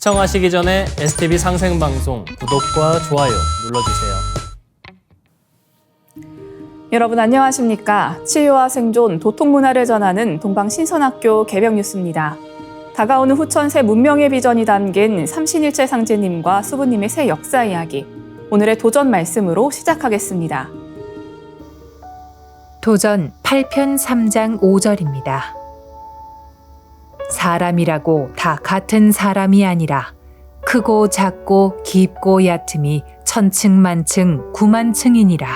시청하시기 전에 STV 상생방송 구독과 좋아요 눌러주세요. 여러분 안녕하십니까? 치유와 생존, 도통문화를 전하는 동방신선학교 개병뉴스입니다. 다가오는 후천 새 문명의 비전이 담긴 삼신일체 상제님과 수부님의 새 역사 이야기, 오늘의 도전 말씀으로 시작하겠습니다. 도전 8편 3장 5절입니다. 사람이라고 다 같은 사람이 아니라 크고 작고 깊고 얕음이 천층만층 구만층이니라.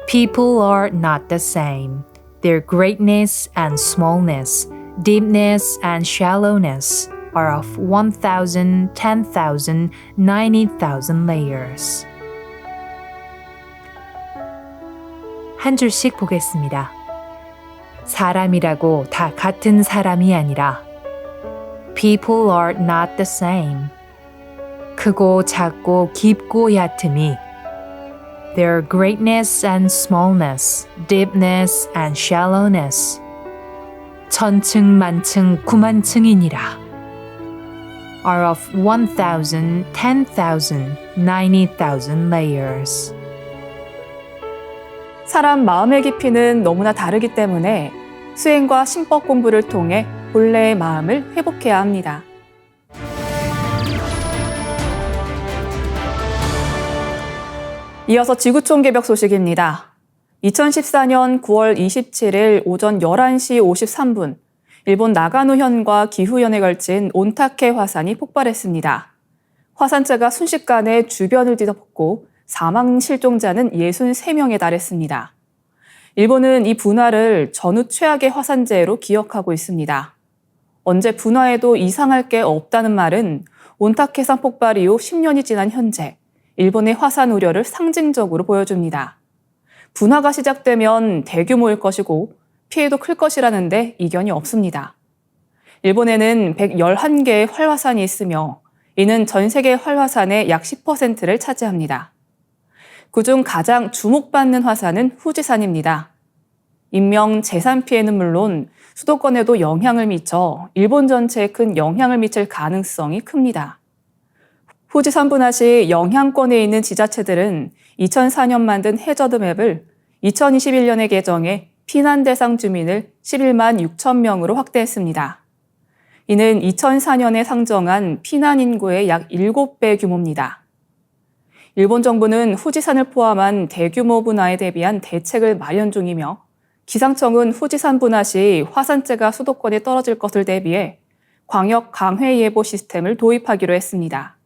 People are not the same. Their greatness and smallness, deepness and shallowness are of 1,000, 10,000, 90,000 layers. 한 줄씩 보겠습니다. 사람이라고 다 같은 사람이 아니라 People are not the same. 크고 작고 깊고 얕음이 Their greatness and smallness, deepness and shallowness 천층만층 구만층이니라 are of 1,000, 10,000, 90,000 layers. 사람 마음의 깊이는 너무나 다르기 때문에 수행과 신법 공부를 통해 본래의 마음을 회복해야 합니다. 이어서 지구촌 개벽 소식입니다. 2014년 9월 27일 오전 11시 53분, 일본 나가노현과 기후현에 걸친 온타케 화산이 폭발했습니다. 화산재가 순식간에 주변을 뒤덮고 사망 실종자는 63명에 달했습니다. 일본은 이 분화를 전후 최악의 화산재해로 기억하고 있습니다. 언제 분화해도 이상할 게 없다는 말은 온타케산 폭발 이후 10년이 지난 현재 일본의 화산 우려를 상징적으로 보여줍니다. 분화가 시작되면 대규모일 것이고 피해도 클 것이라는데 이견이 없습니다. 일본에는 111개의 활화산이 있으며 이는 전 세계 활화산의 약 10%를 차지합니다. 그중 가장 주목받는 화산은 후지산입니다. 인명, 재산 피해는 물론 수도권에도 영향을 미쳐 일본 전체에 큰 영향을 미칠 가능성이 큽니다. 후지산 분화 시 영향권에 있는 지자체들은 2004년 만든 해저드 맵을 2021년에 개정해 피난 대상 주민을 11만 6천 명으로 확대했습니다. 이는 2004년에 상정한 피난 인구의 약 7배 규모입니다. 일본 정부는 후지산을 포함한 대규모 분화에 대비한 대책을 마련 중이며 기상청은 후지산 분화 시 화산재가 수도권에 떨어질 것을 대비해 광역 강회 예보 시스템을 도입하기로 했습니다.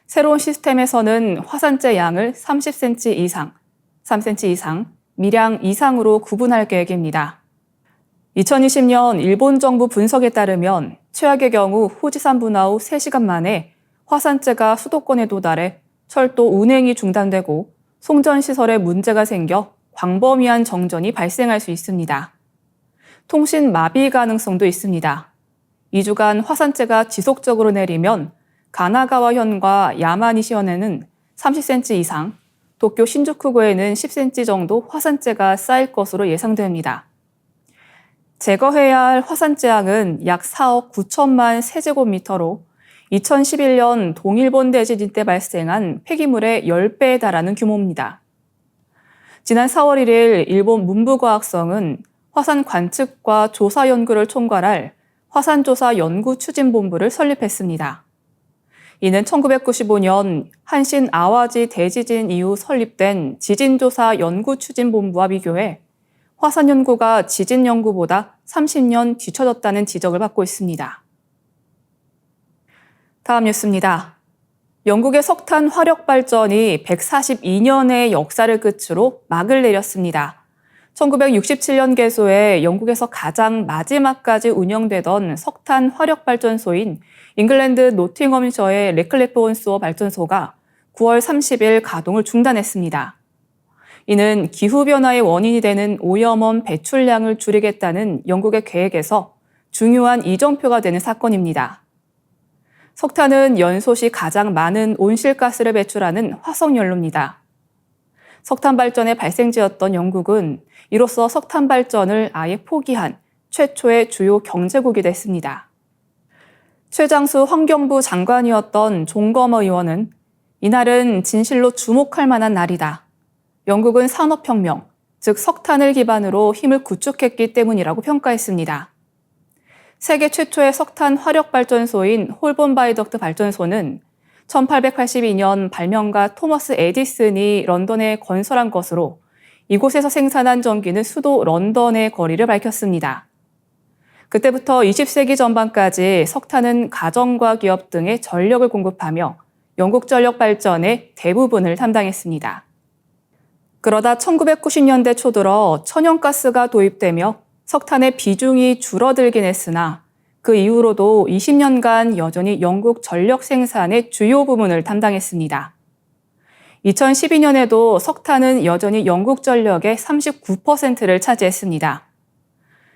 새로운 시스템에서는 화산재 양을 30cm 이상, 3cm 이상, 미량 이상으로 구분할 계획입니다. 2020년 일본 정부 분석에 따르면 최악의 경우 후지산 분화 후 3시간 만에 화산재가 수도권에 도달해 철도 운행이 중단되고 송전시설에 문제가 생겨 광범위한 정전이 발생할 수 있습니다. 통신 마비 가능성도 있습니다. 2주간 화산재가 지속적으로 내리면 가나가와현과 야마니시현에는 30cm 이상, 도쿄 신주쿠구에는 10cm 정도 화산재가 쌓일 것으로 예상됩니다. 제거해야 할 화산재 양은 약 4억 9천만 세제곱미터로 2011년 동일본 대지진 때 발생한 폐기물의 10배에 달하는 규모입니다. 지난 4월 1일 일본 문부과학성은 화산 관측과 조사 연구를 총괄할 화산조사연구추진본부를 설립했습니다. 이는 1995년 한신 아와지 대지진 이후 설립된 지진조사연구추진본부와 비교해 화산 연구가 지진 연구보다 30년 뒤처졌다는 지적을 받고 있습니다. 다음 뉴스입니다. 영국의 석탄 화력 발전이 142년의 역사를 끝으로 막을 내렸습니다. 1967년 개소해 영국에서 가장 마지막까지 운영되던 석탄 화력 발전소인 잉글랜드 노팅엄셔의 레클리프 온수어 발전소가 9월 30일 가동을 중단했습니다. 이는 기후변화의 원인이 되는 오염원 배출량을 줄이겠다는 영국의 계획에서 중요한 이정표가 되는 사건입니다. 석탄은 연소 시 가장 많은 온실가스를 배출하는 화석연료입니다. 석탄 발전의 발생지였던 영국은 이로써 석탄 발전을 아예 포기한 최초의 주요 경제국이 됐습니다. 최장수 환경부 장관이었던 종검 의원은 이날은 진실로 주목할 만한 날이다. 영국은 산업혁명, 즉 석탄을 기반으로 힘을 구축했기 때문이라고 평가했습니다. 세계 최초의 석탄 화력발전소인 홀본 바이덕트 발전소는 1882년 발명가 토머스 에디슨이 런던에 건설한 것으로 이곳에서 생산한 전기는 수도 런던의 거리를 밝혔습니다. 그때부터 20세기 전반까지 석탄은 가정과 기업 등에 전력을 공급하며 영국 전력 발전의 대부분을 담당했습니다. 그러다 1990년대 초 들어 천연가스가 도입되며 석탄의 비중이 줄어들긴 했으나 그 이후로도 20년간 여전히 영국 전력 생산의 주요 부분을 담당했습니다. 2012년에도 석탄은 여전히 영국 전력의 39%를 차지했습니다.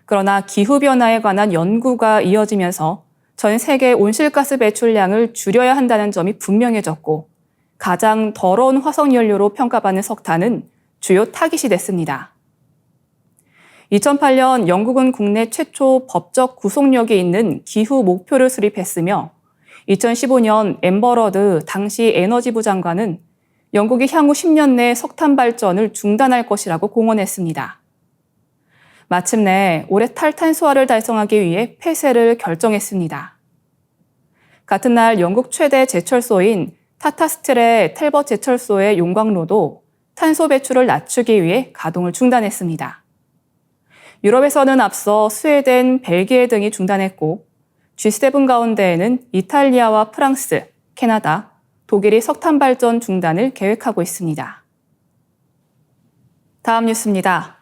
그러나 기후변화에 관한 연구가 이어지면서 전 세계 온실가스 배출량을 줄여야 한다는 점이 분명해졌고 가장 더러운 화석연료로 평가받는 석탄은 주요 타깃이 됐습니다. 2008년 영국은 국내 최초 법적 구속력이 있는 기후 목표를 수립했으며 2015년 앰버러드 당시 에너지부 장관은 영국이 향후 10년 내 석탄 발전을 중단할 것이라고 공언했습니다. 마침내 올해 탈탄소화를 달성하기 위해 폐쇄를 결정했습니다. 같은 날 영국 최대 제철소인 타타스틸의 텔벗 제철소의 용광로도 탄소 배출을 낮추기 위해 가동을 중단했습니다. 유럽에서는 앞서 스웨덴, 벨기에 등이 중단했고 G7 가운데에는 이탈리아와 프랑스, 캐나다, 독일이 석탄 발전 중단을 계획하고 있습니다. 다음 뉴스입니다.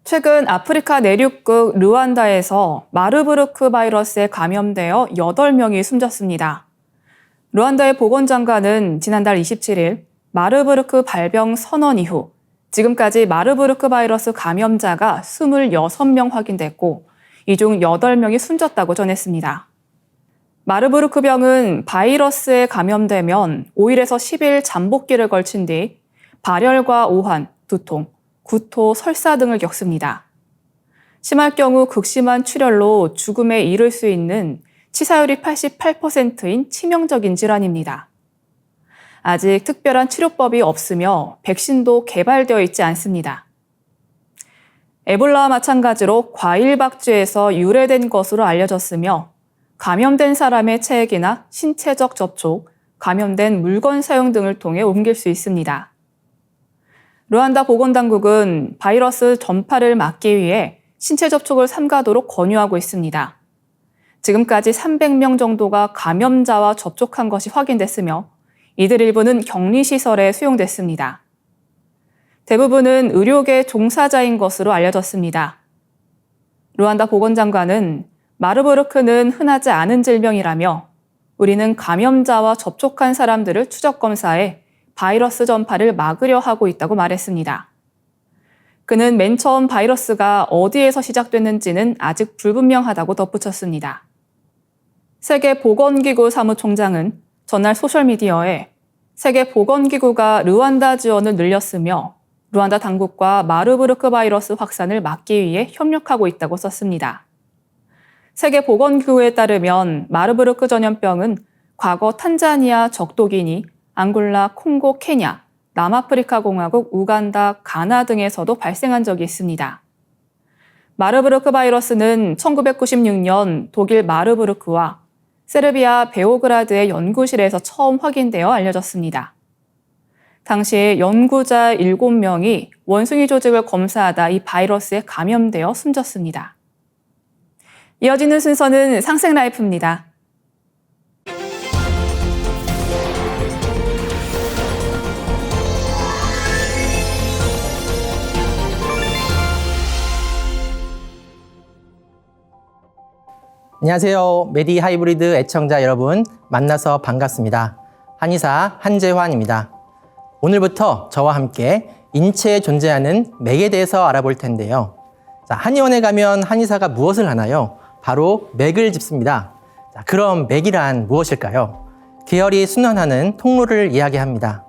최근 아프리카 내륙국 르완다에서 마르부르크 바이러스에 감염되어 8명이 숨졌습니다. 르완다의 보건장관은 지난달 27일 마르부르크 발병 선언 이후 지금까지 마르부르크 바이러스 감염자가 26명 확인됐고 이 중 8명이 숨졌다고 전했습니다. 마르부르크 병은 바이러스에 감염되면 5일에서 10일 잠복기를 걸친 뒤 발열과 오한, 두통, 구토, 설사 등을 겪습니다. 심할 경우 극심한 출혈로 죽음에 이를 수 있는 치사율이 88%인 치명적인 질환입니다. 아직 특별한 치료법이 없으며 백신도 개발되어 있지 않습니다. 에볼라와 마찬가지로 과일 박쥐에서 유래된 것으로 알려졌으며 감염된 사람의 체액이나 신체적 접촉, 감염된 물건 사용 등을 통해 옮길 수 있습니다. 르완다 보건당국은 바이러스 전파를 막기 위해 신체 접촉을 삼가도록 권유하고 있습니다. 지금까지 300명 정도가 감염자와 접촉한 것이 확인됐으며 이들 일부는 격리시설에 수용됐습니다. 대부분은 의료계 종사자인 것으로 알려졌습니다. 르완다 보건장관은 마르부르크는 흔하지 않은 질병이라며 우리는 감염자와 접촉한 사람들을 추적 검사해 바이러스 전파를 막으려 하고 있다고 말했습니다. 그는 맨 처음 바이러스가 어디에서 시작됐는지는 아직 불분명하다고 덧붙였습니다. 세계보건기구 사무총장은 전날 소셜미디어에 세계보건기구가 르완다 지원을 늘렸으며 르완다 당국과 마르부르크 바이러스 확산을 막기 위해 협력하고 있다고 썼습니다. 세계보건기구에 따르면 마르부르크 전염병은 과거 탄자니아, 적도기니, 앙골라, 콩고, 케냐, 남아프리카 공화국, 우간다, 가나 등에서도 발생한 적이 있습니다. 마르부르크 바이러스는 1996년 독일 마르부르크와 세르비아 베오그라드의 연구실에서 처음 확인되어 알려졌습니다. 당시 연구자 7명이 원숭이 조직을 검사하다 이 바이러스에 감염되어 숨졌습니다. 이어지는 순서는 상생라이프입니다. 안녕하세요. 메디 하이브리드 애청자 여러분, 만나서 반갑습니다. 한의사 한재환입니다. 오늘부터 저와 함께 인체에 존재하는 맥에 대해서 알아볼 텐데요. 자, 한의원에 가면 한의사가 무엇을 하나요? 바로 맥을 짚습니다. 자, 그럼 맥이란 무엇일까요? 기혈이 순환하는 통로를 이야기합니다.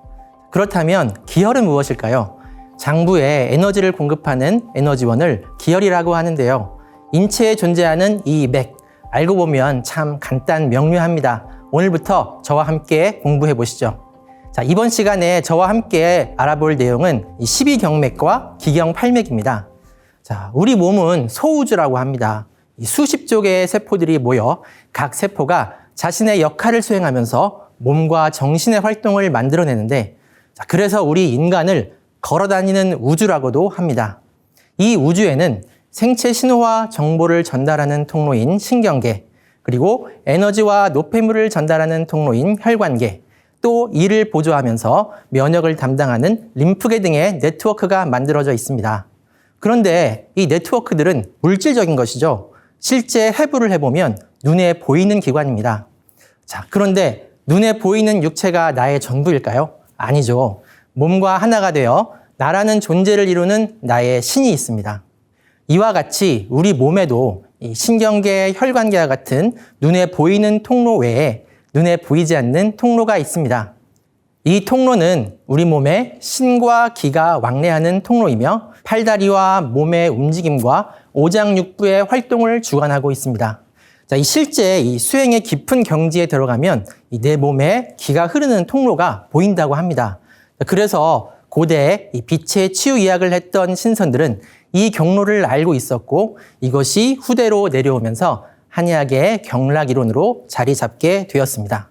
그렇다면 기혈은 무엇일까요? 장부에 에너지를 공급하는 에너지원을 기혈이라고 하는데요. 인체에 존재하는 이 맥, 알고 보면 참 간단 명료합니다. 오늘부터 저와 함께 공부해 보시죠. 자, 이번 시간에 저와 함께 알아볼 내용은 12경맥과 기경팔맥입니다. 자, 우리 몸은 소우주라고 합니다. 수십조 개의 세포들이 모여 각 세포가 자신의 역할을 수행하면서 몸과 정신의 활동을 만들어내는데, 자, 그래서 우리 인간을 걸어다니는 우주라고도 합니다. 이 우주에는 생체 신호와 정보를 전달하는 통로인 신경계, 그리고 에너지와 노폐물을 전달하는 통로인 혈관계, 또 이를 보조하면서 면역을 담당하는 림프계 등의 네트워크가 만들어져 있습니다. 그런데 이 네트워크들은 물질적인 것이죠. 실제 해부를 해보면 눈에 보이는 기관입니다. 자, 그런데 눈에 보이는 육체가 나의 전부일까요? 아니죠. 몸과 하나가 되어 나라는 존재를 이루는 나의 신이 있습니다. 이와 같이 우리 몸에도 이 신경계, 혈관계와 같은 눈에 보이는 통로 외에 눈에 보이지 않는 통로가 있습니다. 이 통로는 우리 몸의 신과 기가 왕래하는 통로이며 팔다리와 몸의 움직임과 오장육부의 활동을 주관하고 있습니다. 자, 실제 이 수행의 깊은 경지에 들어가면 내 몸에 기가 흐르는 통로가 보인다고 합니다. 그래서 고대 이 빛의 치유 이야기를 했던 신선들은 이 경로를 알고 있었고, 이것이 후대로 내려오면서 한의학의 경락이론으로 자리 잡게 되었습니다.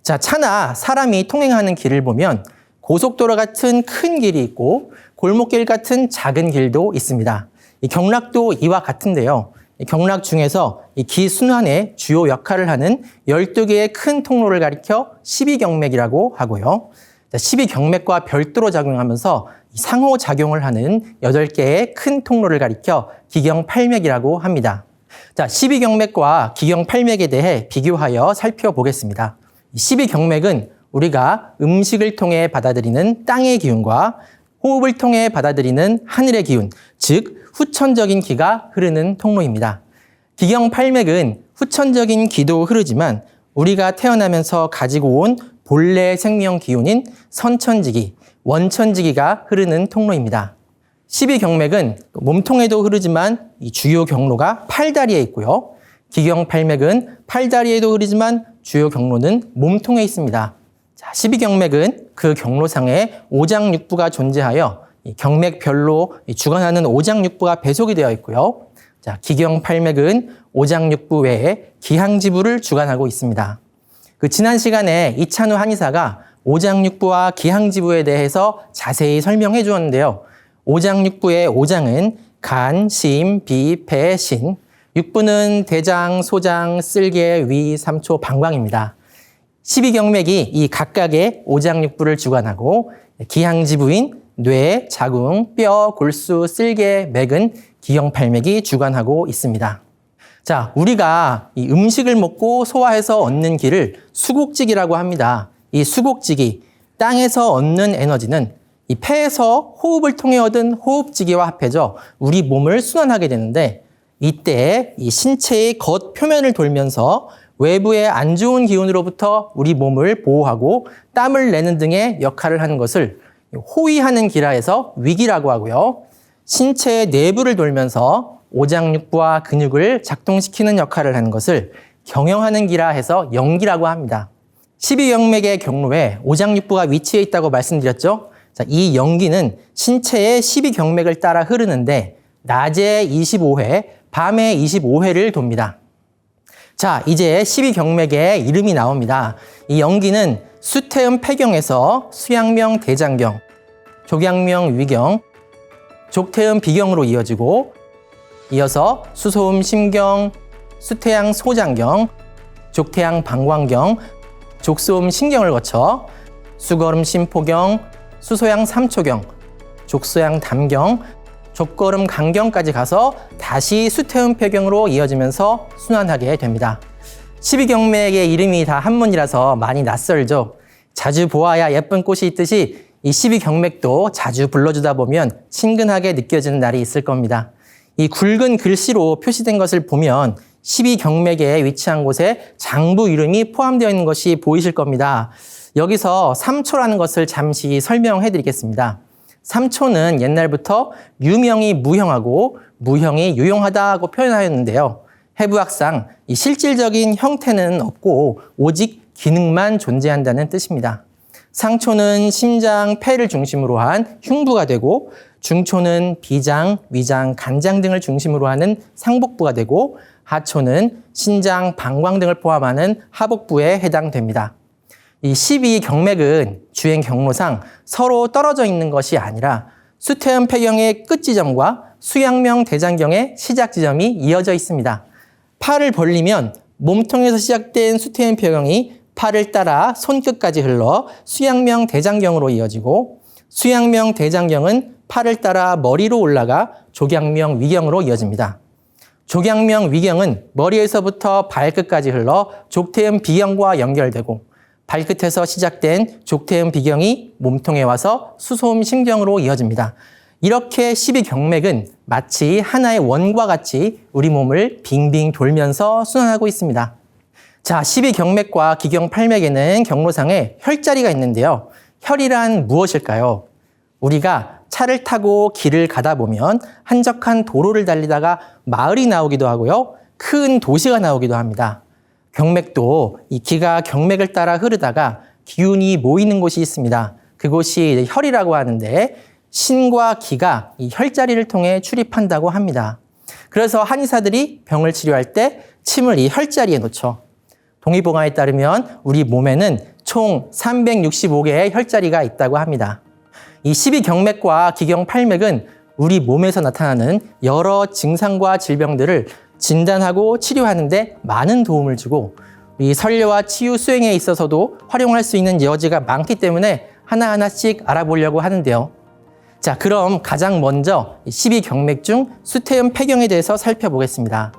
자, 차나 사람이 통행하는 길을 보면 고속도로 같은 큰 길이 있고 골목길 같은 작은 길도 있습니다. 이 경락도 이와 같은데요. 이 경락 중에서 이 기 순환의 주요 역할을 하는 12개의 큰 통로를 가리켜 12경맥이라고 하고요. 12경맥과 별도로 작용하면서 상호작용을 하는 8개의 큰 통로를 가리켜 기경팔맥이라고 합니다. 자, 12경맥과 기경팔맥에 대해 비교하여 살펴보겠습니다. 12경맥은 우리가 음식을 통해 받아들이는 땅의 기운과 호흡을 통해 받아들이는 하늘의 기운, 즉 후천적인 기가 흐르는 통로입니다. 기경팔맥은 후천적인 기도 흐르지만 우리가 태어나면서 가지고 온 본래 생명 기운인 선천지기, 원천지기가 흐르는 통로입니다. 12경맥은 몸통에도 흐르지만 이 주요 경로가 팔다리에 있고요. 기경팔맥은 팔다리에도 흐르지만 주요 경로는 몸통에 있습니다. 자, 12경맥은 그 경로상에 오장육부가 존재하여 이 경맥별로 주관하는 오장육부가 배속이 되어 있고요. 자, 기경팔맥은 오장육부 외에 기항지부를 주관하고 있습니다. 그 지난 시간에 이찬우 한의사가 오장육부와 기항지부에 대해서 자세히 설명해 주었는데요. 오장육부의 오장은 간, 심, 비, 배, 신, 육부는 대장, 소장, 쓸개, 위, 삼초, 방광입니다. 12경맥이 이 각각의 오장육부를 주관하고 기항지부인 뇌, 자궁, 뼈, 골수, 쓸개, 맥은 기경팔맥이 주관하고 있습니다. 자, 우리가 이 음식을 먹고 소화해서 얻는 기를 수곡지기라고 합니다. 이 수곡지기, 땅에서 얻는 에너지는 이 폐에서 호흡을 통해 얻은 호흡지기와 합해져 우리 몸을 순환하게 되는데, 이때 이 신체의 겉 표면을 돌면서 외부의 안 좋은 기운으로부터 우리 몸을 보호하고 땀을 내는 등의 역할을 하는 것을 호위하는 기라 해서 위기라고 하고요. 신체의 내부를 돌면서 오장육부와 근육을 작동시키는 역할을 하는 것을 경영하는 기라 해서 영기라고 합니다. 12경맥의 경로에 오장육부가 위치해 있다고 말씀드렸죠. 자, 이 영기는 신체의 12경맥을 따라 흐르는데 낮에 25회, 밤에 25회를 돕니다. 자, 이제 12경맥의 이름이 나옵니다. 이 영기는 수태음 폐경에서 수양명 대장경, 족양명 위경, 족태음 비경으로 이어지고, 이어서 수소음 심경, 수태양 소장경, 족태양 방광경, 족소음 신경을 거쳐 수거름 심포경, 수소양 삼초경, 족소양 담경, 족거름 간경까지 가서 다시 수태음 폐경으로 이어지면서 순환하게 됩니다. 12경맥의 이름이 다 한문이라서 많이 낯설죠. 자주 보아야 예쁜 꽃이 있듯이 이 12경맥도 자주 불러주다 보면 친근하게 느껴지는 날이 있을 겁니다. 이 굵은 글씨로 표시된 것을 보면 12경맥에 위치한 곳에 장부 이름이 포함되어 있는 것이 보이실 겁니다. 여기서 삼초라는 것을 잠시 설명해 드리겠습니다. 삼초는 옛날부터 유명이 무형하고 무형이 유용하다고 표현하였는데요. 해부학상 이 실질적인 형태는 없고 오직 기능만 존재한다는 뜻입니다. 상초는 심장, 폐를 중심으로 한 흉부가 되고 중초는 비장, 위장, 간장 등을 중심으로 하는 상복부가 되고 하초는 신장, 방광 등을 포함하는 하복부에 해당됩니다. 이 12경맥은 주행 경로상 서로 떨어져 있는 것이 아니라 수태음 폐경의 끝 지점과 수양명 대장경의 시작 지점이 이어져 있습니다. 팔을 벌리면 몸통에서 시작된 수태음 폐경이 팔을 따라 손끝까지 흘러 수양명 대장경으로 이어지고 수양명 대장경은 팔을 따라 머리로 올라가 족양명 위경으로 이어집니다. 족양명 위경은 머리에서부터 발끝까지 흘러 족태음 비경과 연결되고 발끝에서 시작된 족태음 비경이 몸통에 와서 수소음 심경으로 이어집니다. 이렇게 12경맥은 마치 하나의 원과 같이 우리 몸을 빙빙 돌면서 순환하고 있습니다. 자, 12경맥과 기경팔맥에는 경로상에 혈자리가 있는데요. 혈이란 무엇일까요? 우리가 차를 타고 길을 가다 보면 한적한 도로를 달리다가 마을이 나오기도 하고요. 큰 도시가 나오기도 합니다. 경맥도 이 기가 경맥을 따라 흐르다가 기운이 모이는 곳이 있습니다. 그곳이 혈이라고 하는데 신과 기가 이 혈자리를 통해 출입한다고 합니다. 그래서 한의사들이 병을 치료할 때 침을 이 혈자리에 놓죠. 동의보감에 따르면 우리 몸에는 총 365개의 혈자리가 있다고 합니다. 이 12경맥과 기경팔맥은 우리 몸에서 나타나는 여러 증상과 질병들을 진단하고 치료하는 데 많은 도움을 주고 이 선례와 치유 수행에 있어서도 활용할 수 있는 여지가 많기 때문에 하나하나씩 알아보려고 하는데요. 자, 그럼 가장 먼저 12경맥 중 수태음 폐경에 대해서 살펴보겠습니다.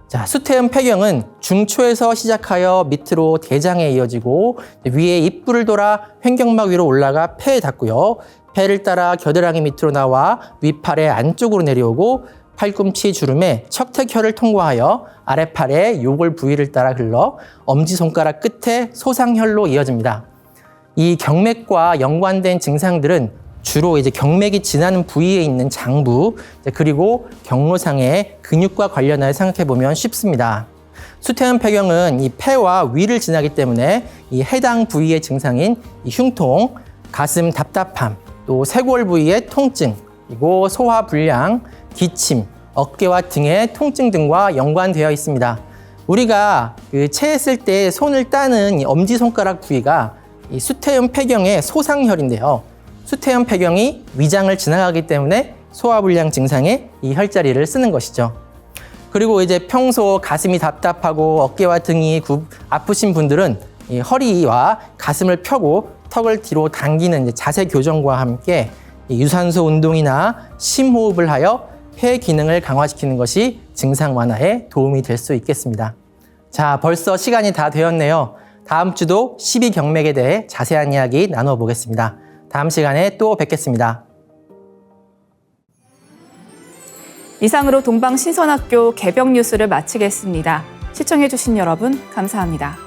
자, 수태음 폐경은 중초에서 시작하여 밑으로 대장에 이어지고 위에 입구를 돌아 횡격막 위로 올라가 폐에 닿고요. 폐를 따라 겨드랑이 밑으로 나와 윗팔의 안쪽으로 내려오고 팔꿈치 주름에 척택혈을 통과하여 아랫팔의 요골 부위를 따라 흘러 엄지손가락 끝에 소상혈로 이어집니다. 이 경맥과 연관된 증상들은 주로 이제 경맥이 지나는 부위에 있는 장부 그리고 경로상의 근육과 관련하여 생각해 보면 쉽습니다. 수태음 폐경은 이 폐와 위를 지나기 때문에 이 해당 부위의 증상인 이 흉통, 가슴 답답함, 또 쇄골 부위의 통증, 그리고 소화 불량, 기침, 어깨와 등의 통증 등과 연관되어 있습니다. 우리가 체했을 때 손을 따는 이 엄지손가락 부위가 이 수태음 폐경의 소상혈인데요. 수태음 폐경이 위장을 지나가기 때문에 소화불량 증상에 이 혈자리를 쓰는 것이죠. 그리고 이제 평소 가슴이 답답하고 어깨와 등이 아프신 분들은 이 허리와 가슴을 펴고 턱을 뒤로 당기는 이제 자세 교정과 함께 이 유산소 운동이나 심호흡을 하여 폐 기능을 강화시키는 것이 증상 완화에 도움이 될 수 있겠습니다. 자, 벌써 시간이 다 되었네요. 다음 주도 12경맥에 대해 자세한 이야기 나눠보겠습니다. 다음 시간에 또 뵙겠습니다. 이상으로 동방신선학교 개병 뉴스를 마치겠습니다. 시청해주신 여러분 감사합니다.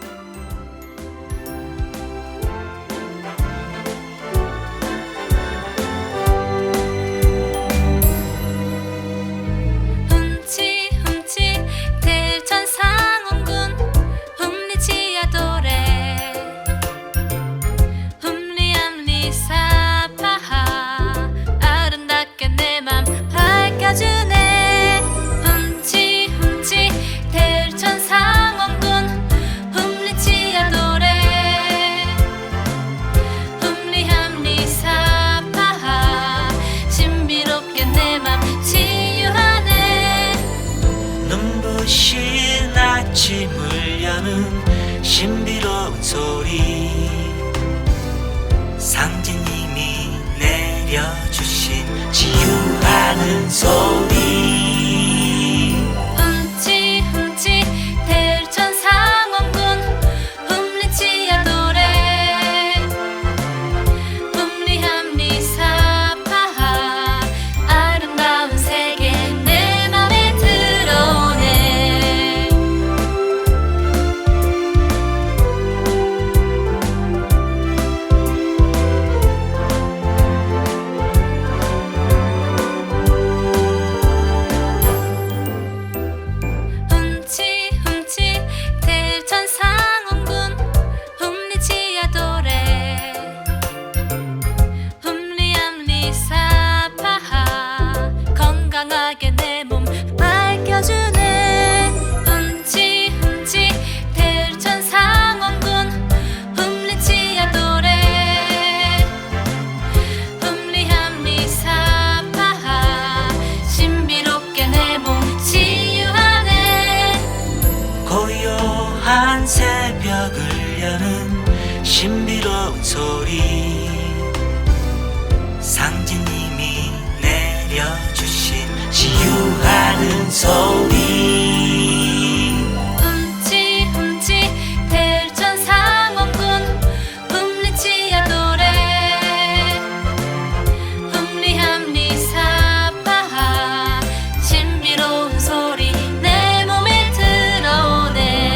아침을 여는 신비로운 소리 상제님이 내려주신 치유하는 소리 흠치 대천 상원군 흠리치야 도래 흠리함리 사파하 아름다운 세계 내 맘에 들어오네 밤 새벽을 여는 신비로운 소리 상진님이 내려주신 치유하는 소리 훔치 대천상원군 훔리치야 노래 훔리함리 사파하 신비로운 소리 내 몸에 들어오네.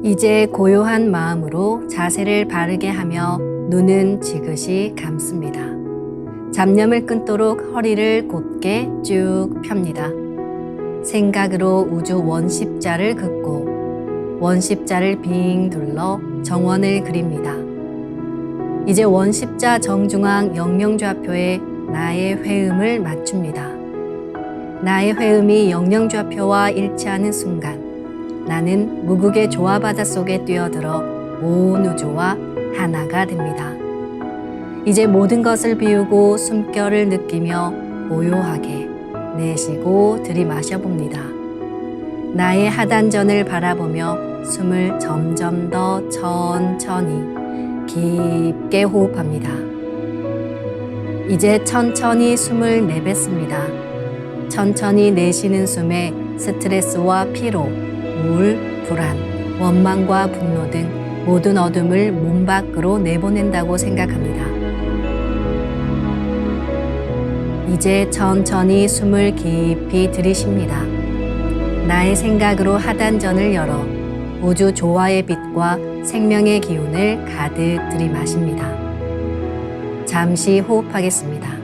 이제 고요한 마음으로 자세를 바르게 하며 눈은 지그시 감습니다. 잡념을 끊도록 허리를 곧게 쭉 펴니다. 생각으로 우주 원십자를 긋고 원십자를 빙 둘러 정원을 그립니다. 이제 원십자 정중앙 영명좌표에 나의 회음을 맞춥니다. 나의 회음이 영영좌표와 일치하는 순간 나는 무국의 조화바다 속에 뛰어들어 온 우주와 하나가 됩니다. 이제 모든 것을 비우고 숨결을 느끼며 고요하게 내쉬고 들이마셔 봅니다. 나의 하단전을 바라보며 숨을 점점 더 천천히 깊게 호흡합니다. 이제 천천히 숨을 내뱉습니다. 천천히 내쉬는 숨에 스트레스와 피로, 우울, 불안, 원망과 분노 등 모든 어둠을 몸 밖으로 내보낸다고 생각합니다. 이제 천천히 숨을 깊이 들이쉽니다. 나의 생각으로 하단전을 열어 우주 조화의 빛과 생명의 기운을 가득 들이마십니다. 잠시 호흡하겠습니다.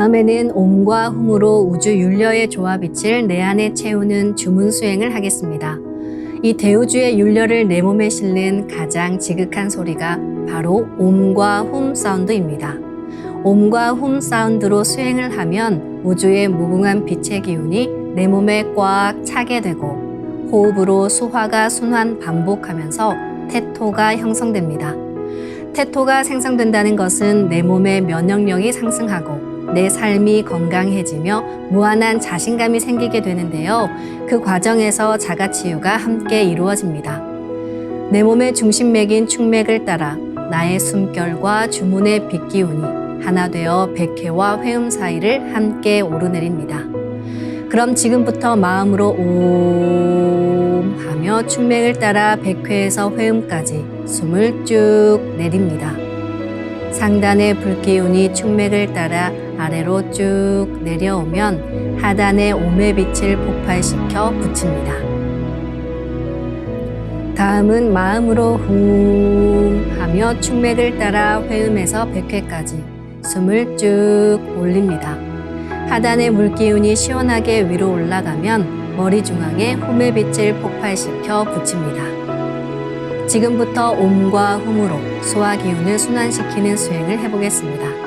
다음에는 옴과 훔으로 우주 율려의 조화빛을 내 안에 채우는 주문 수행을 하겠습니다. 이 대우주의 율려를 내 몸에 실는 가장 지극한 소리가 바로 옴과 훔 사운드입니다. 옴과 훔 사운드로 수행을 하면 우주의 무궁한 빛의 기운이 내 몸에 꽉 차게 되고 호흡으로 수화가 순환 반복하면서 태토가 형성됩니다. 태토가 생성된다는 것은 내 몸의 면역력이 상승하고 내 삶이 건강해지며 무한한 자신감이 생기게 되는데요. 그 과정에서 자가치유가 함께 이루어집니다. 내 몸의 중심맥인 축맥을 따라 나의 숨결과 주문의 빛기운이 하나 되어 백회와 회음 사이를 함께 오르내립니다. 그럼 지금부터 마음으로 옴 하며 축맥을 따라 백회에서 회음까지 숨을 쭉 내립니다. 상단의 불기운이 축맥을 따라 아래로 쭉 내려오면 하단의 옴의 빛을 폭발시켜 붙입니다. 다음은 마음으로 훔 하며 축맥을 따라 회음에서 백회까지 숨을 쭉 올립니다. 하단의 물기운이 시원하게 위로 올라가면 머리 중앙에 홈의 빛을 폭발시켜 붙입니다. 지금부터 옴과 훔으로 소화 기운을 순환시키는 수행을 해보겠습니다.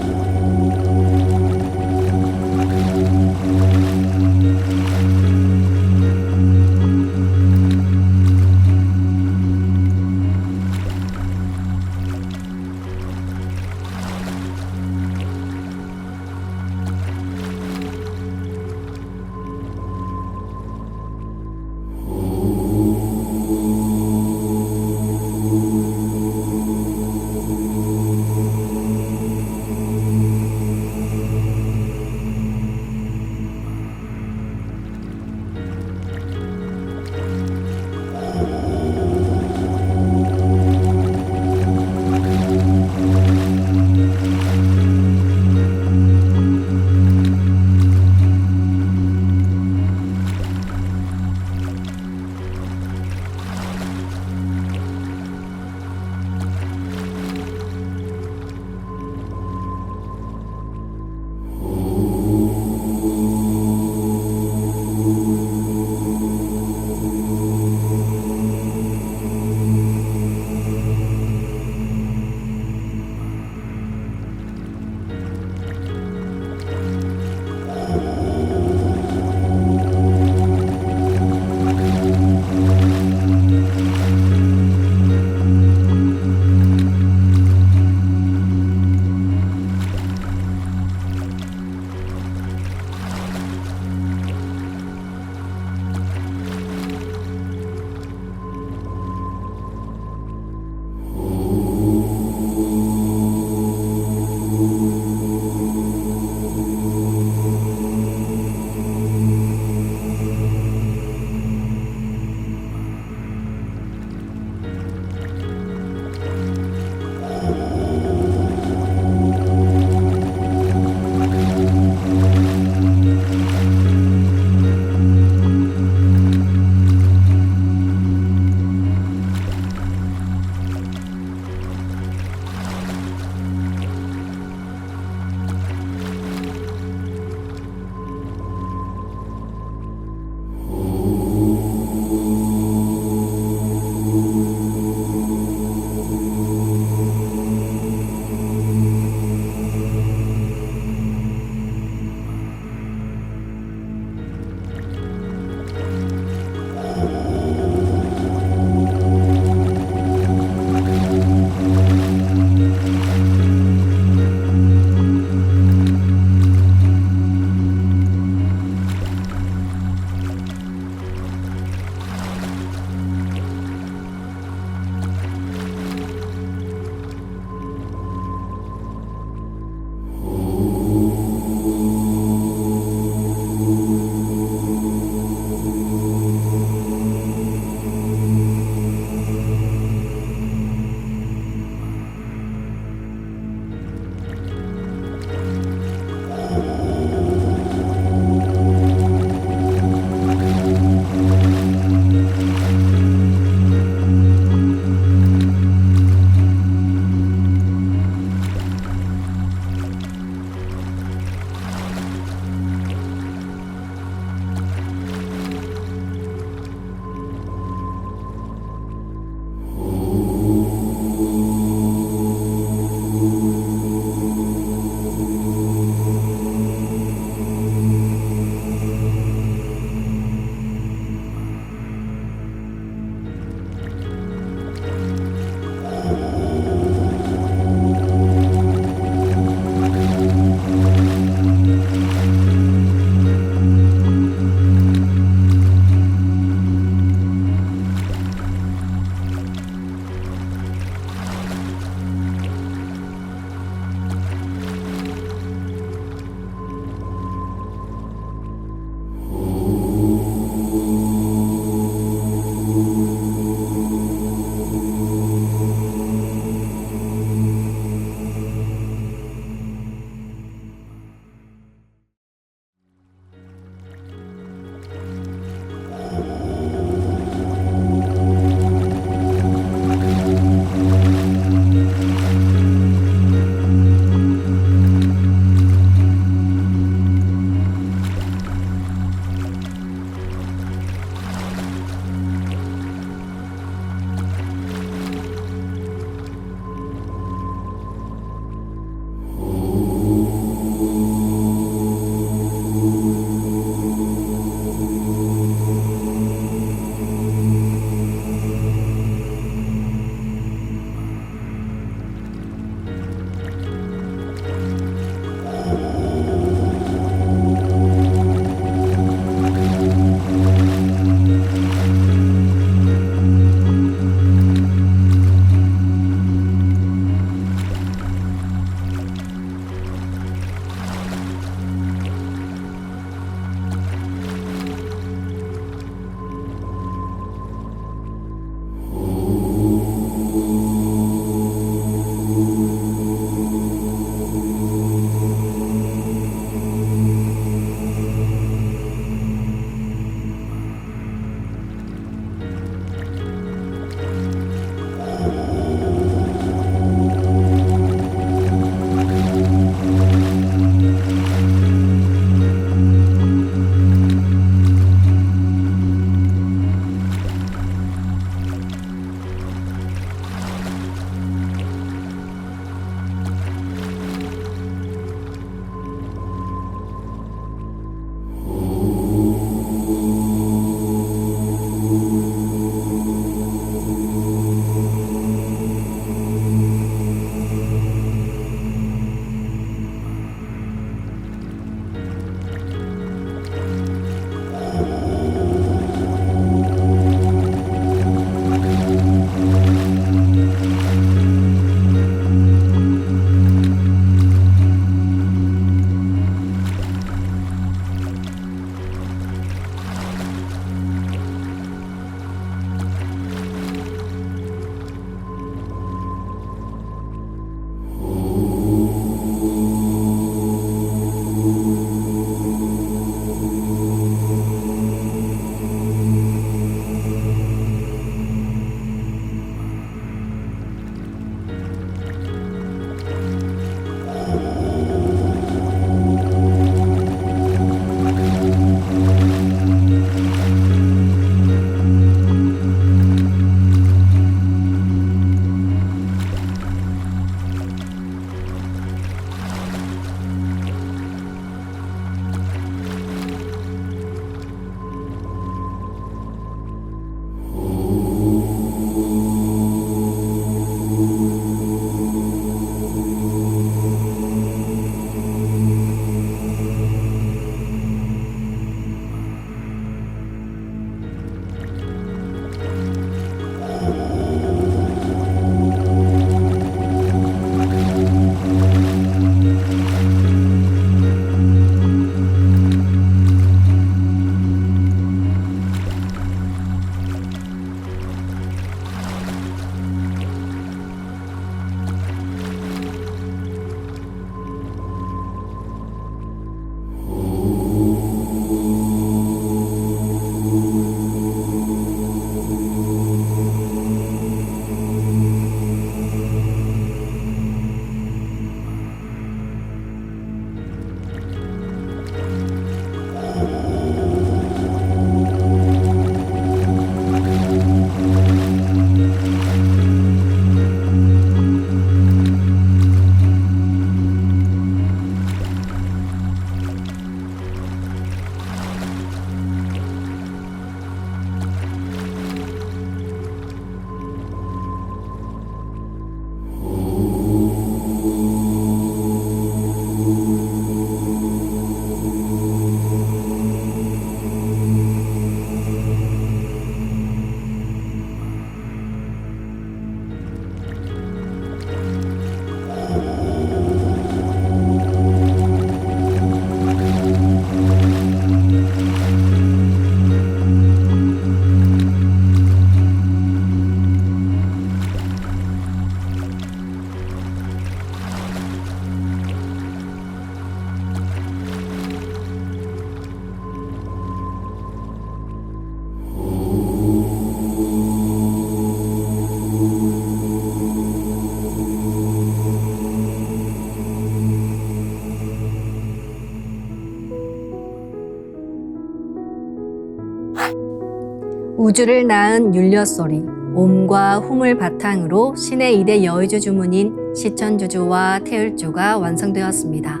우주를 낳은 율려소리, 옴과 hum을 바탕으로 신의 2대 여의주 주문인 시천주주와 태율주가 완성되었습니다.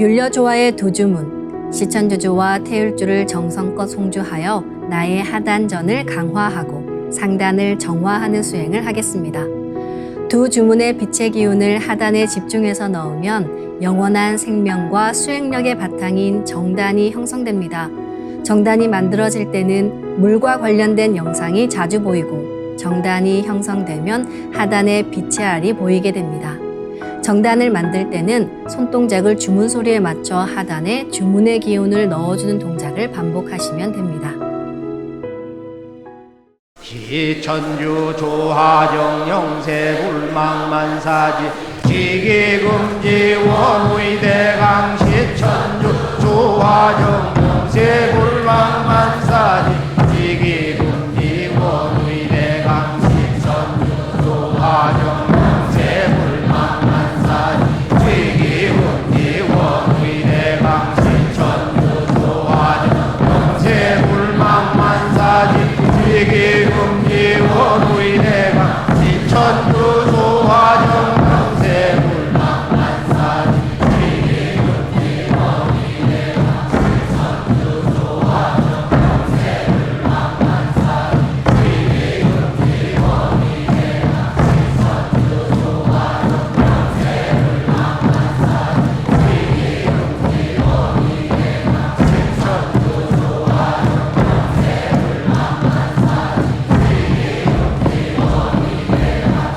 율려조화의 두 주문, 시천주주와 태율주를 정성껏 송주하여 나의 하단전을 강화하고 상단을 정화하는 수행을 하겠습니다. 두 주문의 빛의 기운을 하단에 집중해서 넣으면 영원한 생명과 수행력의 바탕인 정단이 형성됩니다. 정단이 만들어질 때는 물과 관련된 영상이 자주 보이고 정단이 형성되면 하단에 빛의 알이 보이게 됩니다. 정단을 만들 때는 손동작을 주문 소리에 맞춰 하단에 주문의 기운을 넣어주는 동작을 반복하시면 됩니다. 시천주 조하정 영세 불망만사지 지기금지 원의대강 시천주 조하정 영세 불망만사지 지기금지 원의대강 시천주 조하정 영세 불망만사지 지기금지 원의대강 시천주 조하정 영세 불망만사지 지기금지 원의대강 시천주 조하정 영세 불망만사지 지기금지 원의대강 시천주 조하정 영세 불망만사지 지기금지 원의대강 시천주 조하정 영세 불망만사지 지기금지 원의대강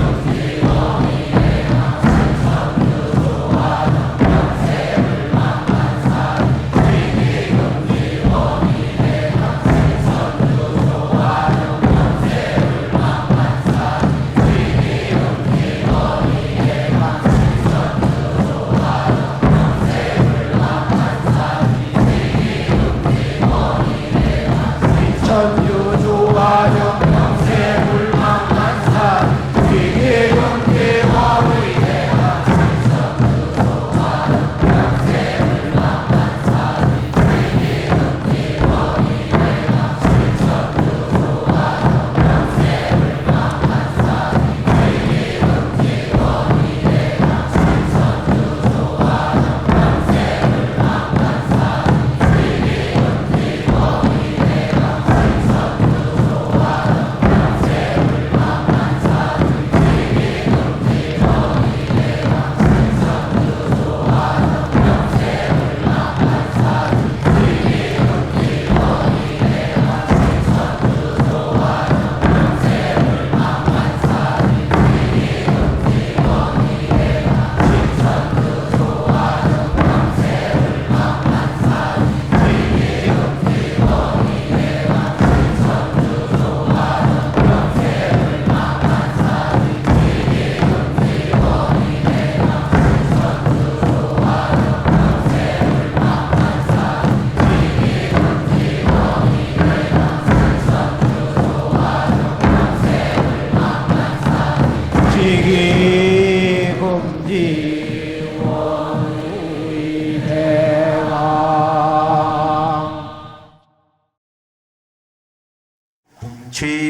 시천주 조하정 영세 천주 조하정 영세 불망만사지 지기금지 원의대강 시천주 조하정 영세 불망만사지 지기금지 원의대강 시천주 조하정 영세 불망만사지 지기금지 원의대강 시천주 조하정 영세 불망만사지 지기금지 원의대강 지기금지 원의대강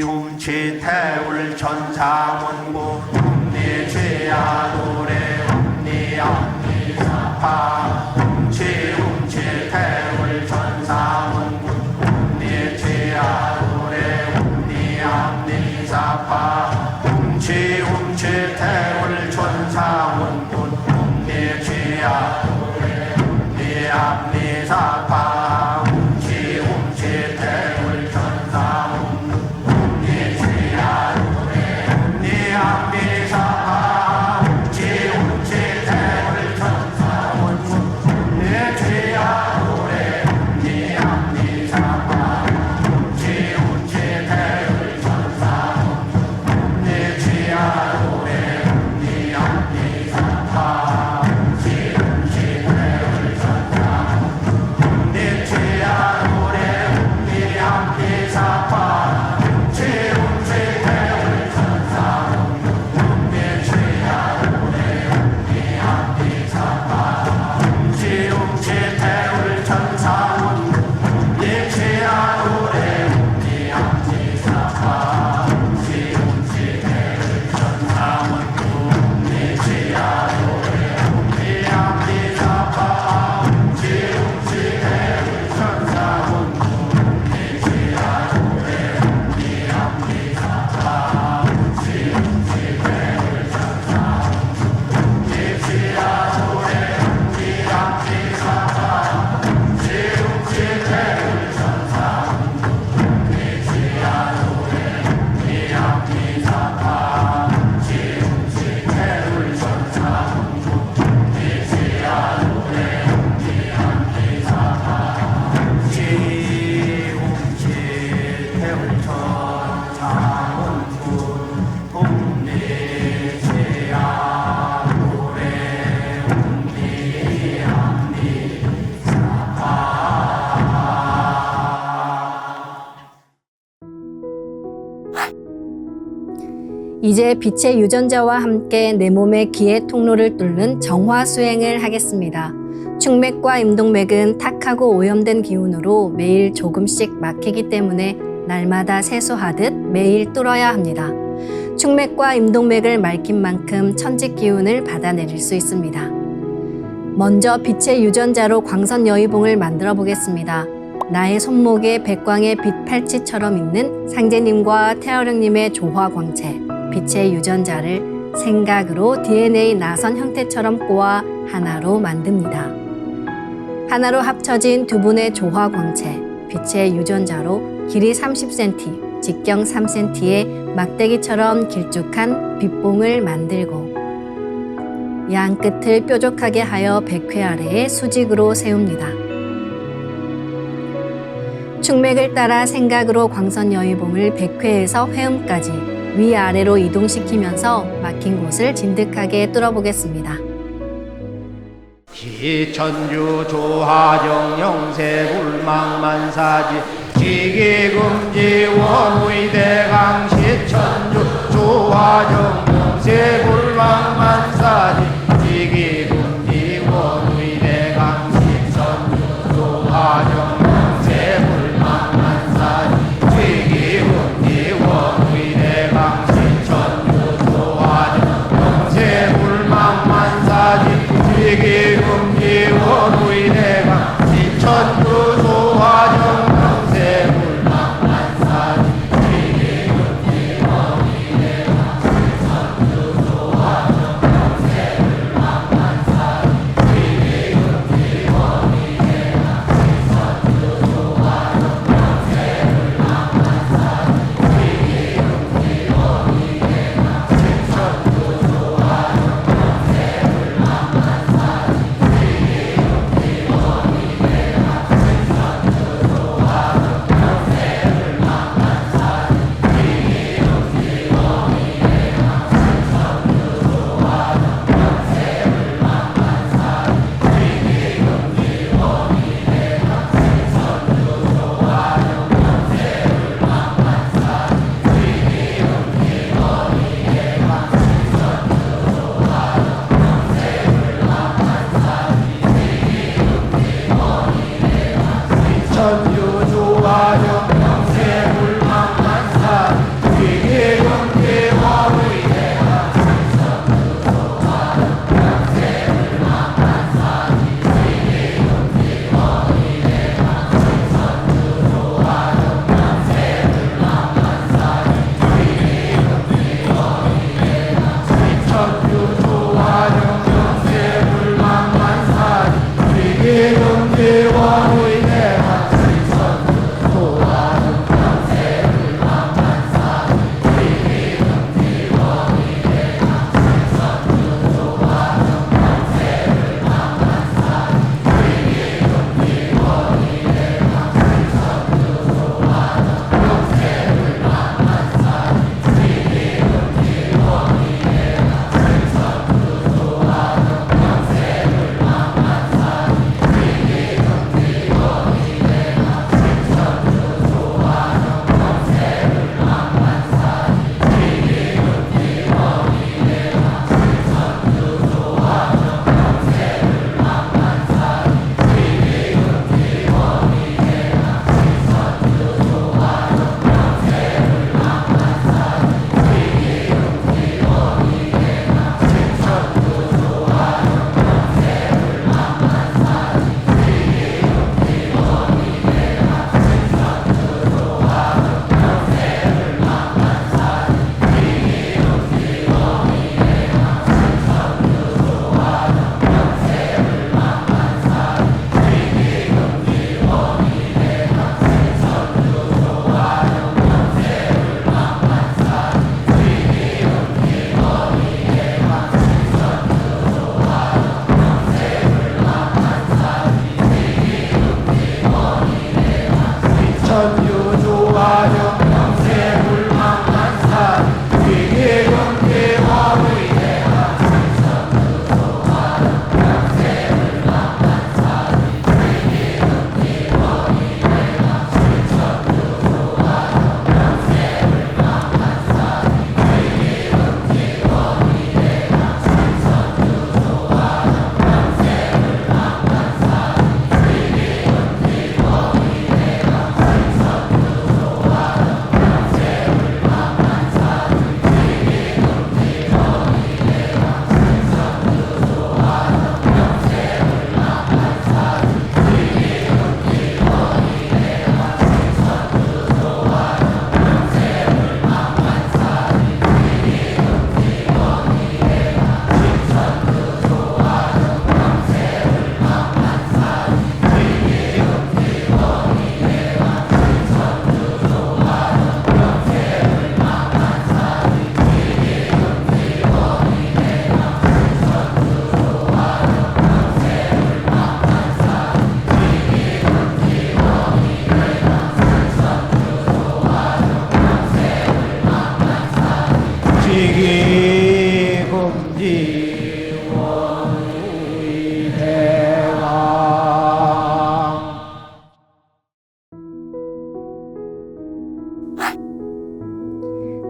훔치 태울 천상원고 훔니 죄야 노래 훔니 앞니 사파 훔치 태울 천상원고 훔니 죄야 노래 훔니 앞니 사파 훔치 태울 천상원고 훔니 죄야 노래 훔니 앞니 사파 훔치 태울 천상원고 훔니 죄야 노래 훔니 앞니 사파 훔치 태울 천상원고 전사원군 동네 최야 노래 운리 앞니 이제 빛의 유전자와 함께 내 몸의 기의 통로를 뚫는 정화 수행을 하겠습니다. 충맥과 임동맥은 탁하고 오염된 기운으로 매일 조금씩 막히기 때문에 날마다 세수하듯 매일 뚫어야 합니다. 충맥과 임동맥을 맑힌 만큼 천직 기운을 받아내릴 수 있습니다. 먼저 빛의 유전자로 광선 여의봉을 만들어 보겠습니다. 나의 손목에 백광의 빛 팔찌처럼 있는 상제님과 태어령님의 조화광채, 빛의 유전자를 생각으로 DNA 나선 형태처럼 꼬아 하나로 만듭니다. 하나로 합쳐진 두 분의 조화광채, 빛의 유전자로 길이 30cm, 직경 3cm의 막대기처럼 길쭉한 빛봉을 만들고 양 끝을 뾰족하게 하여 백회 아래에 수직으로 세웁니다. 충맥을 따라 생각으로 광선 여의봉을 백회에서 회음까지 위아래로 이동시키면서 막힌 곳을 진득하게 뚫어보겠습니다. 기천주 조하정 영세 불망만사지 지기금지 원의대강 시천주 조하정 영세 불망만사지 지기금지 원의대강 시천주 조하정 영세 불망만사지 지기금지 원의대강 시천주 조하정 영세 불망만사지 지기금지 원의대강 시천주 조하정 영세 불망만사지 지기금지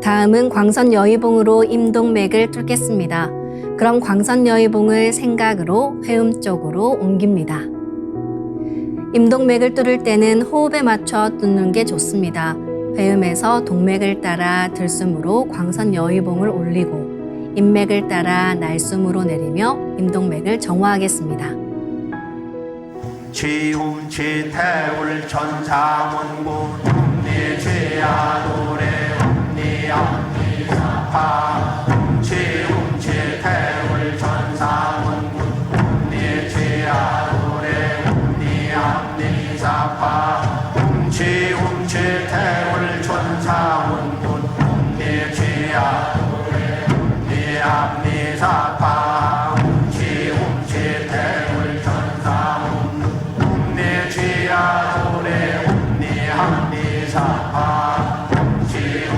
다음은 광선 여의봉으로 임동맥을 뚫겠습니다. 그럼 광선 여의봉을 생각으로 회음 쪽으로 옮깁니다. 임동맥을 뚫을 때는 호흡에 맞춰 뚫는 게 좋습니다. 회음에서 동맥을 따라 들숨으로 광선 여의봉을 올리고 인맥을 따라 날숨으로 내리며 임동맥을 정화하겠습니다. 취움치 태울 천사문구 니 취야도래 니 암니사파 취움치 태울 천사문구 니 취야도래 니 암니사파 취움치 태울 천사문구 니 취야도래 니 암니사파 취움치 태울 천사문구 내 죄야 도래 내 함니사파 지옥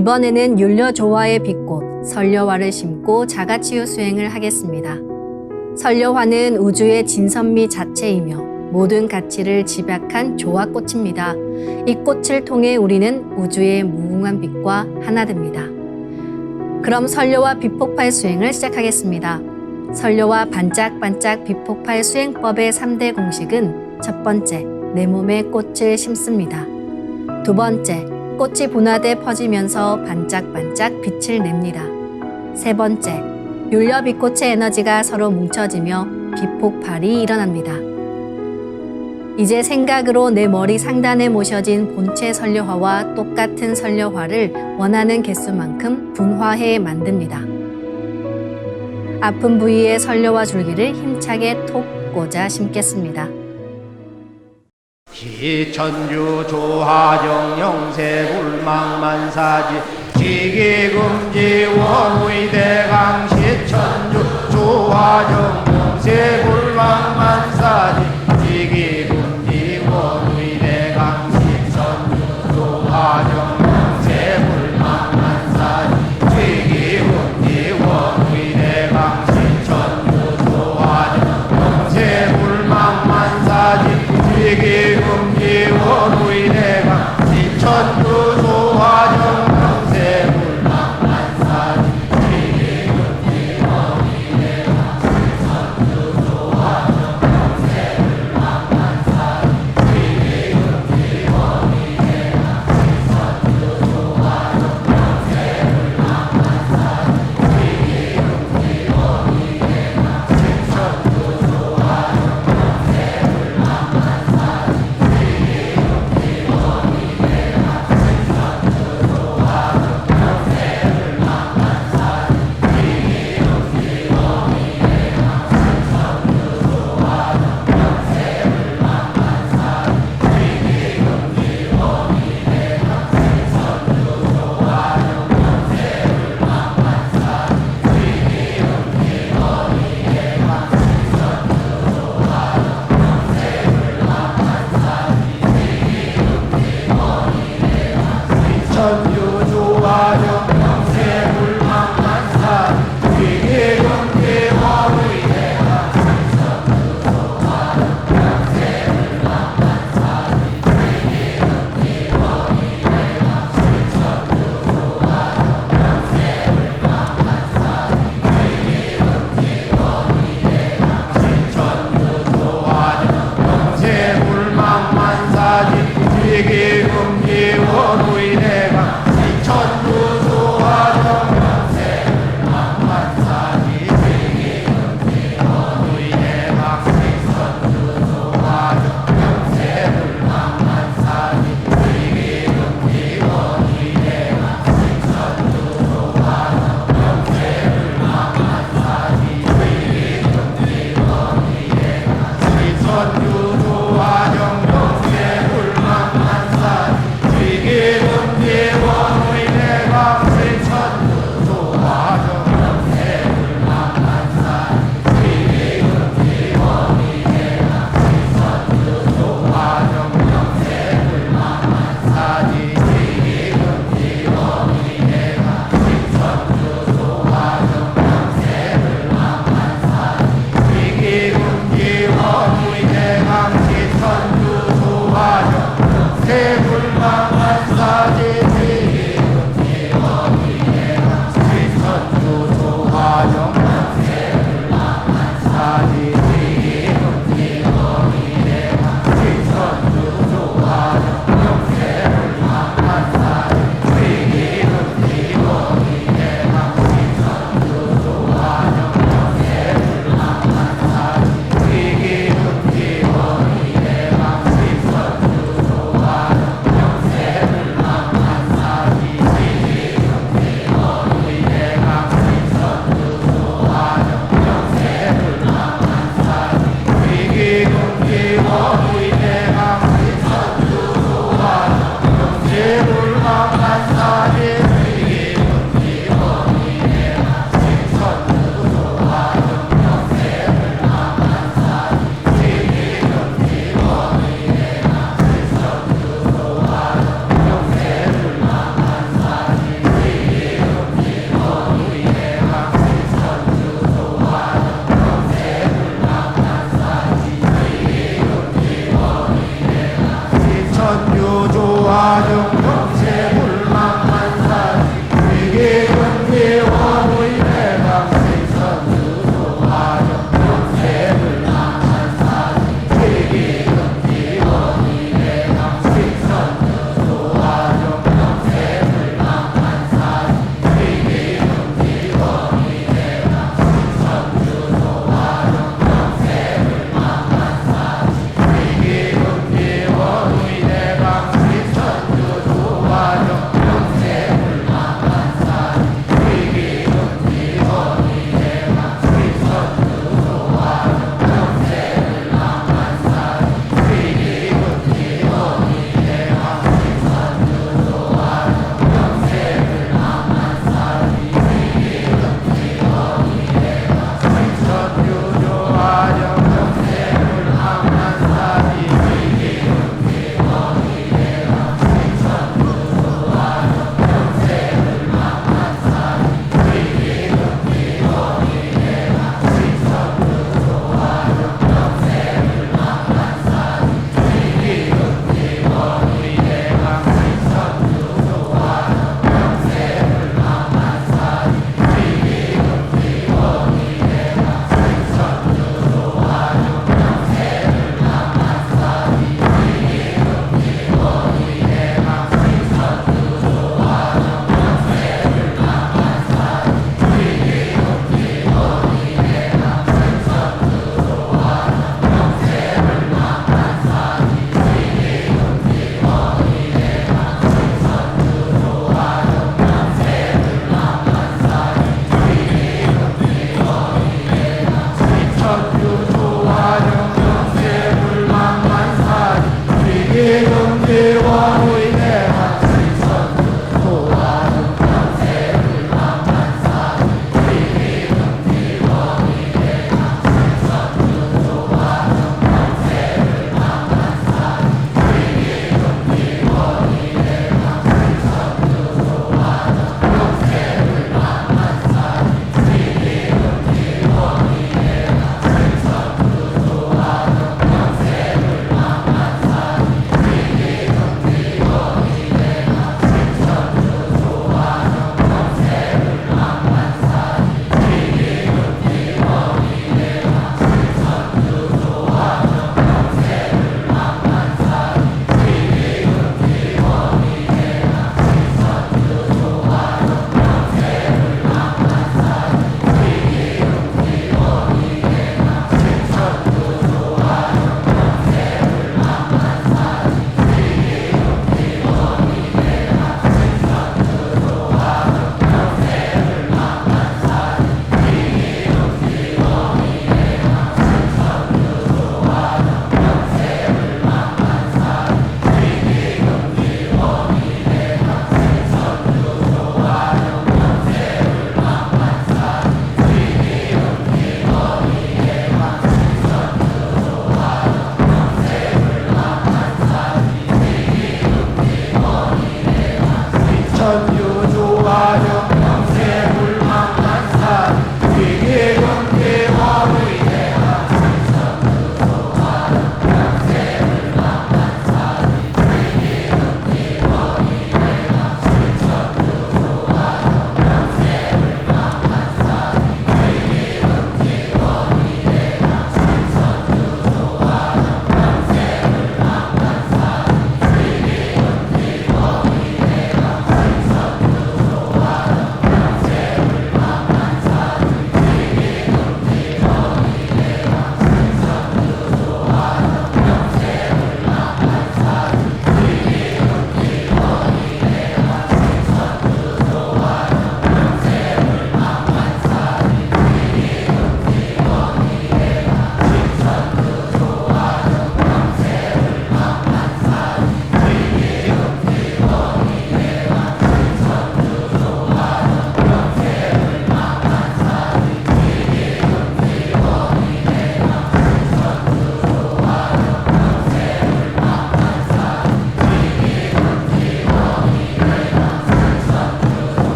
이번에는 율려조화의 빛꽃 설려화를 심고 자가치유 수행을 하겠습니다. 설려화는 우주의 진선미 자체이며 모든 가치를 집약한 조화꽃입니다. 이 꽃을 통해 우리는 우주의 무궁한 빛과 하나 됩니다. 그럼 설려화 빛폭발 수행을 시작하겠습니다. 설려화 반짝반짝 빛폭발 수행법의 3대 공식은 첫 번째, 내 몸에 꽃을 심습니다. 두 번째, 꽃이 분화돼 퍼지면서 반짝반짝 빛을 냅니다. 세 번째, 율려 빛꽃의 에너지가 서로 뭉쳐지며 빛폭발이 일어납니다. 이제 생각으로 내 머리 상단에 모셔진 본체 설려화와 똑같은 설려화를 원하는 개수만큼 분화해 만듭니다. 아픈 부위에 설려화 줄기를 힘차게 톡 꽂아 심겠습니다. 기천주 조화정 영세 불망만사지 지기금지 원의대강 시천주 조화정 영세 불망만사지 지기금지 원의대강 시천주 조화정 영세 불망만사지 지기금지 원의대강 시천주 조화정 영세 불망만사지 지기금지 원의대강 시천주 조화정 영세 불망만사지 지기금지 원의대강 시천주 조화정 영세 불망만사지 지기금지 원의대강 시천주 조화정 영세 불망만사지 지기금지 원의대강 시천주 조화정 영세 불망만사지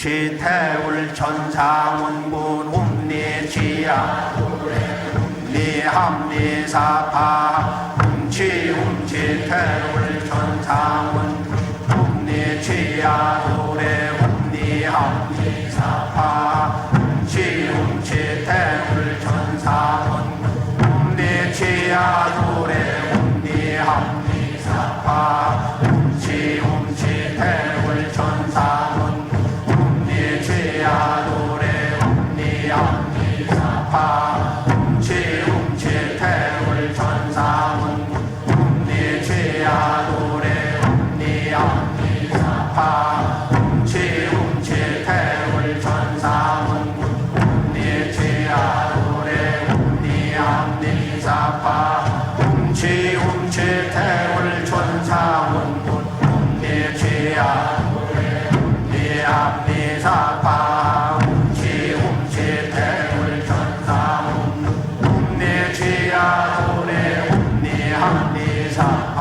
훔치 태울 천상운군 훔리지야 훔리 합리사파 훔치 태울 천상운 훔리지야 노래 훔리 합리사파 훔치 태울 천상운 훔리지야 노래 훔리 합리사파 훔치 태울 천상운 훔리지야 노래 훔리 합리사파 훔치 태울 천상운 훔리지야 노래 훔리 합리사파 훔치 태울 천상운 훔리지야 노래 훔리 합리사파 훔치 태울 천상운 훔리지야 노래 훔리 합리사파 훔치 태울 천상운 훔리지야 노래 훔리 합리사파